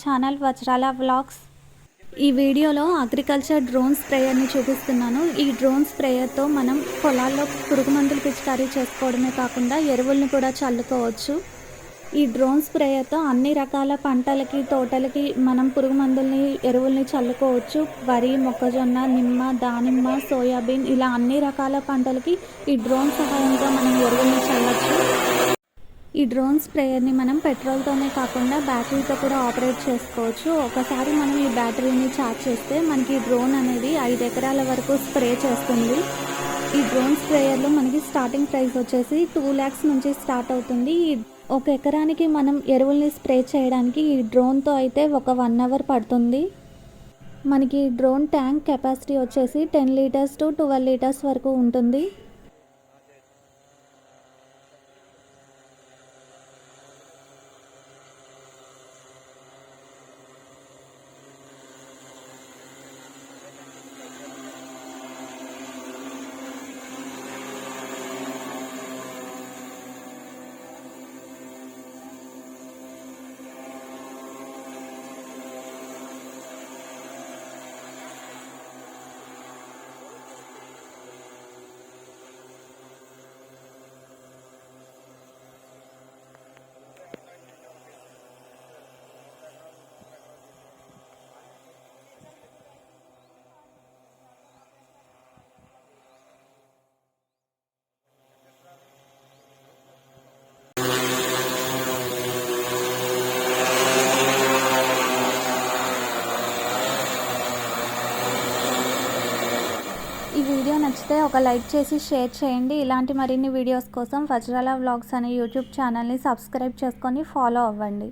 Channel వజ్రాల vlogs. ఈ వీడియోలో అగ్రికల్చర్ డ్రోన్ స్ప్రేయర్ని చూపిస్తున్నాను. ఈ డ్రోన్ స్ప్రేయర్తో మనం పొలాల్లో పురుగు మందులు పిచికారీ చేసుకోవడమే కాకుండా ఎరువులను కూడా చల్లుకోవచ్చు. ఈ డ్రోన్ స్ప్రేయర్తో అన్ని రకాల పంటలకి, తోటలకి మనం పురుగు మందుల్ని, ఎరువుల్ని చల్లుకోవచ్చు. వరి, మొక్కజొన్న, నిమ్మ, దానిమ్మ, సోయాబీన్ ఇలా అన్ని రకాల పంటలకి ఈ డ్రోన్ సహాయంతో మనం ఎరువుల్ని చల్లచ్చు. ఈ డ్రోన్ స్ప్రేయర్ని మనం పెట్రోల్తోనే కాకుండా బ్యాటరీతో కూడా ఆపరేట్ చేసుకోవచ్చు. ఒకసారి మనం ఈ బ్యాటరీని ఛార్జ్ చేస్తే మనకి డ్రోన్ అనేది 5 ఎకరాల వరకు స్ప్రే చేస్తుంది. ఈ డ్రోన్ స్ప్రేయర్లో మనకి స్టార్టింగ్ ప్రైస్ వచ్చేసి 2 lakhs నుంచి స్టార్ట్ అవుతుంది. ఒక ఎకరానికి మనం ఎరువుల్ని స్ప్రే చేయడానికి ఈ డ్రోన్తో అయితే ఒక 1 hour పడుతుంది. మనకి డ్రోన్ ట్యాంక్ కెపాసిటీ వచ్చేసి 10 liters to 12 liters వరకు ఉంటుంది. ఈ వీడియో నచ్చితే ఒక లైక్ చేసి షేర్ చేయండి. ఇలాంటి మరిన్ని వీడియోస్ కోసం వజ్రాల వ్లాగ్స్ అనే యూట్యూబ్ ఛానల్ని సబ్స్క్రైబ్ చేసుకొని ఫాలో అవ్వండి.